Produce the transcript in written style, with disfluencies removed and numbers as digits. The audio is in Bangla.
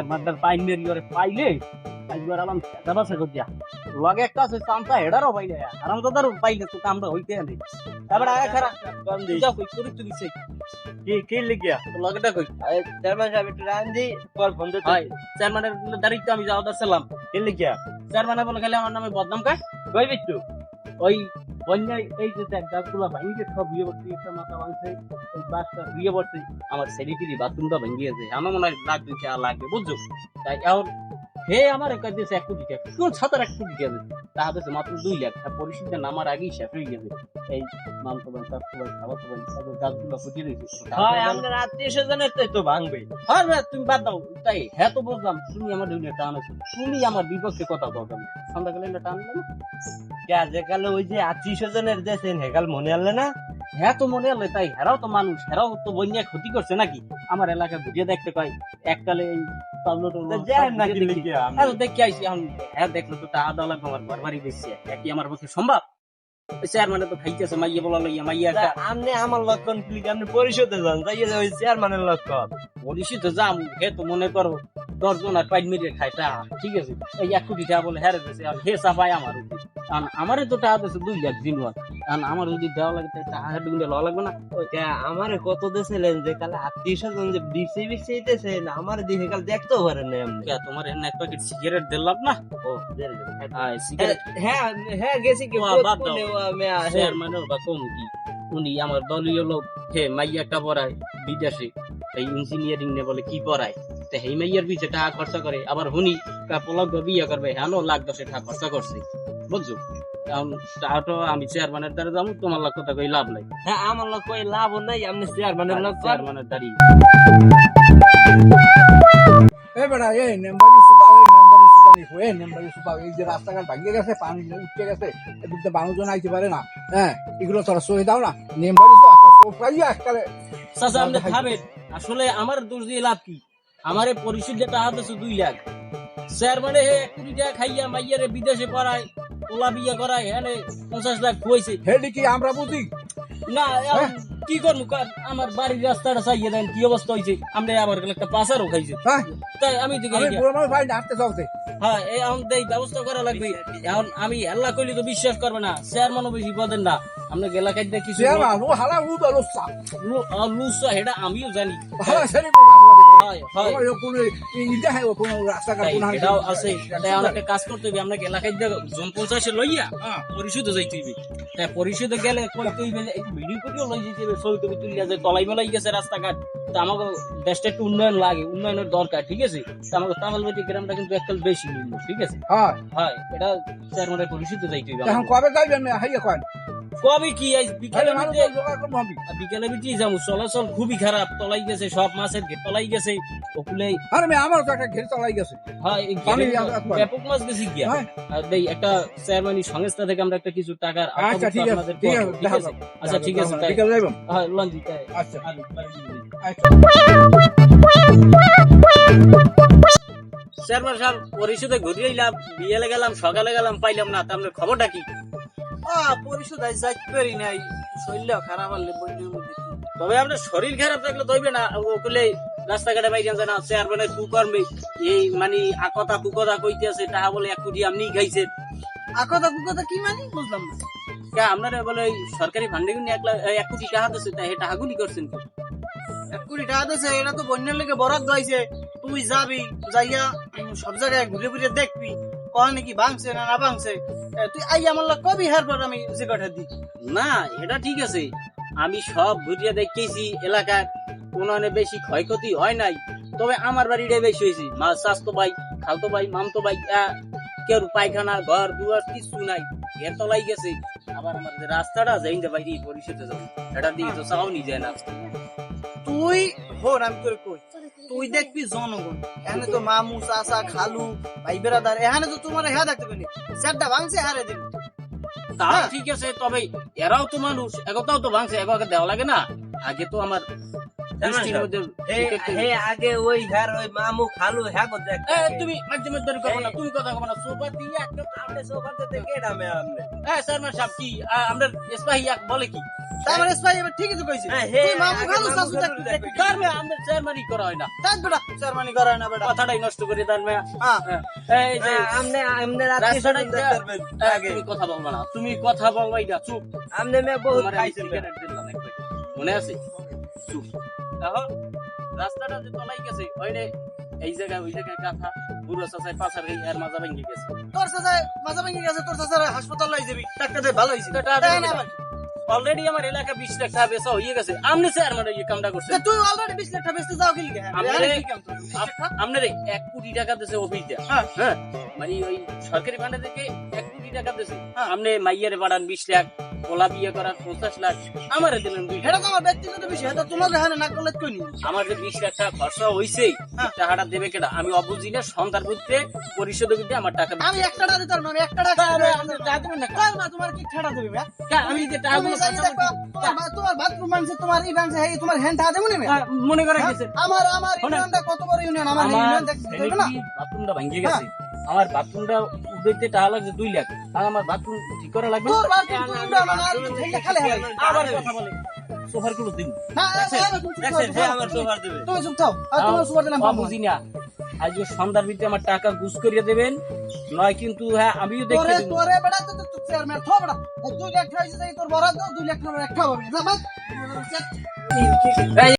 মাদার পাইন মেরি ওরে পাইলে আইবার আলাম দাবা সে গদিয়া লগে একটা আছে চান্তা হেডারও পাইলে আরাম দাদার পাইলে তো কামটা হইতে আনে তারপর আয়া খারা কম দি যাও কই করি তুই সে কি লিখিয়া তো লগেটা কই চেয়ারম্যান সাহেব একটু রান দি পর ফোন দে ভাই চেয়ারম্যানের দাঁড়িয়ে আমি যাও দাসলাম কি লিখিয়া চেয়ারম্যান বলে খালি আমার নামে বদনাম কয় কই বিট্টু ওই বন্যায় এই যে গাছগুলা ভাঙিয়ে সব বিয়ে করতে একটা মাথা ভাঙছে এই বাসটা বিয়ে করতে আমার সেলিটিরি বাথরুমটা ভেঙিয়েছে আমার মনে হয় লাখ দুই টাকা লাগবে বুঝছো তাই এখন হে আমার কাছে 1 কোটি টাকা কোন 7 কোটি টাকা তাহলে মাত্র 2 লাখ পরিস্থিতি নামার আগেই শেষ হয়ে গেছে এই মামতো ভাই সাততো ভাই খাওয়াতো ভাই সব গাছগুলো ফুটিয়ে রয়েছে হয় আমাদের আত্মীয় স্বজনের তো ভাঙবে হ্যাঁ তুমি বাদ দাও তাই হ্যাঁ তো বললাম তুমি আমার দুনিয়া টান আছে তুমি আমার বিপক্ষে কথা বলতাম সন্ধ্যাকালে না টান না যেকালে ওই যে আত্মীয় স্বজনের দেশেন হেকাল মনে আনলে না হ্যাঁ তো মনে আনলে তাই হেরাও তো মানুষ হেরাও তো বন্যা ক্ষতি করছে নাকি আমার এলাকা ঘুরিয়ে দেখতে পাই এককালে এই দেখি আইসি হ্যাঁ দেখলো তো টাকা দেওয়া লাগবে আমার বারবারই বেশি একই আমার পক্ষে সম্ভব চেয়ারম্যানে তো খাইতেছে মাইয়া বলা লইয়া মাইয়া আপনি আমার লক্ষণ আপনি পরিশোধে যান তাই ওই চেয়ারম্যানের লক্ষণ পরিশোধে যাম হে তো মনে করো 10 জন আর 5 মিনিট খাই টা ঠিক আছে এই 1 কোটি টাকা বলে হেরে গেছে আর হে সাফাই আমার উচিত কারণ আমারে তো টাকা দিয়েছে 2 লাখ দিন কারণ আমার যদি দেওয়া লাগে টাকা ডুগুলে লওয়া লাগবে না আমারে কত দিয়েছিলেন যে কালে আত্মীয় স্বজন যে বিছে আমার দিকে কাল দেখতেও পারেন না আপনি তোমার এনে এক প্যাকেট সিগারেট দিলাম না ও সিগারেট হ্যাঁ হ্যাঁ গেছি কি চেয়ারম্যানের বা কমিটি উনি আমার দলীয় লোক হে মাইয়াটা পড়ায় বিদেশে এই ইঞ্জিনিয়ারিং নে বলে কি পড়ায় তো এই মাইয়ার পিছে টাকা খরচা করে আবার হুনি পলক বিয়ে করবে হ্যাঁ 1,10,000 টাকা খরচা করছে বুঝছো তো আমি চেয়ারম্যানের দ্বারা যাবো তোমার লোক কথা কই লাভ নাই হ্যাঁ আমার লোক কই লাভ নাই আপনি চেয়ারম্যানের লোক চেয়ারম্যানের দাঁড়ি বেড়া এই নেম্বারি সুপার এই নেম্বারি সুপার এই যে রাস্তাঘাট ভাঙিয়ে গেছে পানি উঠে গেছে এদিকে মানুষজন আইতে পারে না হ্যাঁ এগুলো তোরা সই দাও না নেম্বারি আসলে আমার দোষ দিয়ে লাভ কি আমার পরিশোধ যেটা হাত আছে 2 লাখ চেয়ারম্যানে 1 কোটি টাকা খাইয়া মাইয়ারে বিদেশে পড়ায় ওলা বিয়ে করায় হ্যাঁ 50 লাখ খুঁয়েছে হেডি কি আমরা বুঝি না কি করবো আমার বাড়ির রাস্তাটা চাইয়ে দেন কি অবস্থা হয়েছে আমরা আবার একটা পাশারও খাইছে তাই আমি হ্যাঁ এখন ব্যবস্থা করা লাগবে এখন আমি হেল্লা করলে তো বিশ্বাস করবে না চেয়ারম্যানও বেশি পদের না আমরা গেলা খাইতে কিছু লুসা এটা আমিও জানি কাজ করতে হবে আমরা গেলা খাইতে জন 50 লইয়া পরিশোধে যাইতে হইবে তাই পরিশোধে গেলে ভিডিও করিও লই যেতে হবে ছবি টবি তুলিয়া যে তলাই মেলাই গেছে রাস্তাঘাট তা আমাকে দেশটা একটু উন্নয়ন লাগে উন্নয়নের দরকার ঠিক আছে আমাকে তামালবাটি গ্রামটা কিন্তু একদম বেশি নিম্ন ঠিক আছে হ্যাঁ এটা চেয়ারম্যানের পরিশোধে যাইতে হইবে কবে যাইবেন হাইয়া কয় কবে কি বিকেলে বিটি যাবো চলাচল খুবই খারাপ তলাই গেছে সব মাছের ঘের তলাই গেছে ওকুলে আমার তো একটা ঘের তলাই গেছে হ্যাঁ ব্যাপক মাছ গেছে গিয়া একটা চেয়ারম্যান সংস্থা থেকে আমরা একটা কিছু টাকার আচ্ছা ঠিক আছে আচ্ছা ঠিক আছে হ্যাঁ লঞ্জি আচ্ছা চেয়ারম্যান সাহেব পরিষদে ঘুরিয়ে এলাম বিয়েলে গেলাম সকালে গেলাম পাইলাম না তার খবরটা কি পরিষদ যাইতে পারি নাই শরীর খারাপ হলে তবে আপনার শরীর খারাপ থাকলে দইবে না ওগুলো রাস্তাঘাটে বাইরে যায় না চেয়ারম্যানের কুকর্মে এই মানে আকতা কুকতা কইতে আছে তাহা বলে 1 কোটি আপনি খাইছেন আকতা কুকতা কি মানে বুঝলাম না আপনারা বলে সরকারি ফান্ডিং 1 কোটি টাকা দিচ্ছে তাই এটা হাগুলি করছেন 1 কোটি টাকা দিচ্ছে এটা তো বন্যার লেগে বরাদ্দ হইছে তুই যাবি যাইয়া সব জায়গায় ঘুরে ঘুরে দেখবি কখনো কি ভাঙছে না না ভাঙছে তুই আই আমার লোক কবি হার পর আমি যে কথা দিই না এটা ঠিক আছে আমি সব ঘুরিয়ে দেখেছি এলাকার উন্নয়নে বেশি ক্ষয়ক্ষতি হয় নাই তবে আমার বাড়িটাই বেশি হয়েছে মা স্বাস্থ্য ভাই খালতো ভাই মামতো ভাই কেউ পায়খানা ঘর দুয়ার কিছু নাই এর তলাই গেছে আবার আমার যে রাস্তাটা যাই না বাইরে পরিষদে যাবো এটা দিয়ে তো চাও নি যায় না তুই হোর আমি তোর কই তুই দেখবি জনগণ এখানে তো মামু চাচা খালু ভাই বেড়াদার এখানে তো তোমার হ্যাঁ দেখতে পেলি চারটা ভাঙছে হারে দিন তা ঠিক আছে তবে এরাও তো মানুষ একটাও তো ভাঙছে একে দেওয়া লাগে না আগে তো আমার বৃষ্টির মধ্যে ঠিক করতে হবে। আগে ওই হ্যার ওই মামু খালু হ্যাঁ করতে তুমি মাঝে মধ্যে করো না, তুমি কথা কো না, সোফা দিয়ে একদম আপনি সোফাতে থেকে নামে আপনি চেয়ারম্যান সাহেব কি আমরা এসপাহি এক বলে কি আমার এসপাই এবার ঠিকই তো কইছি তুই মামু খালু সাসু দেখবি কারমে আমরা চেয়ারম্যানই করা হয় না, তাই বেটা চেয়ারম্যানই করে না বেটা কথাটাই নষ্ট করে দেন মেয়া। হ্যাঁ এই যে আপনি আপনি রাতে রাস্তাটা শুনতে পারবেন আগে তুমি কথা বলবা না, তুমি কথা বলবাই না, চুপ। আপনি মে বহুত তোমার আমি খাইছেন সিগারেট দিলাম একবার, মনে আছে? চুপ। দেখো রাস্তাটা যে তলাই গেছে ওইনে এই জায়গায় ওই জায়গায় কাঁথা বুড়ো চাচায় পাশার গাই আর মাজা ভেঙে গেছে। তোর সাথে মাজা ভেঙে গেছে তোর সাথে হাসপাতাল লই যাবি ডাক্তার দে ভালো হইছে টাকা তাই দিবি না না। ভাই? অলরেডি আমার এলাকা 20 লাখ টাকা বেচা হয়ে গেছে, আপনি চেয়ারম্যান এই কামটা করছেন। তা তুই অলরেডি 20 লাখ টাকা বেচতে যাও কি লিখে আমারে- আপনারে 1 কোটি টাকা দিয়েছে অফিস দেয়া, হ্যাঁ। হ্যাঁ মানে ওই সরকারি ফান্ডে থেকে 1 কোটি টাকা দিয়েছে, আপনি মাইয়ারে বাড়ান 20 লাখ, পোলা বিয়ে করার 50 লাখ, আমারে দিলেন 2 এটা তো আমার ব্যক্তিগত বিষয় এটা তোমার দেখানে না করলে কই নি আমার যে 20 লাখ টাকা খরচা হইছে হ্যাঁ। টাকাটা দেবে কেডা? আমি অবুঝি না, সন্তান বুঝতে পরিশোধ করতে আমার টাকা আমি একটা টাকা দিতাম না আমি একটা টাকা না তোমার কি ঠাড়া দেবে ভাই আমি যে টাকাগুলো তুমি জানি দেখো, তোমার বাথরুম ভাঙছে তোমার এই ভাঙছে এই তোমার হ্যান্ড টাকা দেবো না মনে করে গেছে আমার শোনেন। ইউনিয়নটা কত বড় ইউনিয়ন আমার আমার ইউনিয়ন দেখতে দেবে না বাথরুমটা ভেঙে গেছে, আমার বাথরুমটা উঠতে টাকা লাগছে 2 লাখ, আর আমার বাথরুম ঠিক করা লাগবে না। তোর বাথরুম তুমি উড়া না আর ঠেলে খালে হবে আবার কথা বলে সোফার গুলো দিন না দেখছেন হ্যাঁ আমার সোফার দেবে তুমি চুপ থাও আর তোমার সুপার দিলাম বুঝি না, আজকে সন্ধ্যার ভিতরে আমার টাকা গুছ করিয়ে দেবেন, নয় কিন্তু হ্যাঁ আমিও দেখে তোরে দেব। তোরে বেড়া তো তুই চেয়ারম্যান থো বেড়া 2 লাখ টাকা হইছে তোর বরাদ্দ 2 লাখ টাকা একটা হবে না বাস এই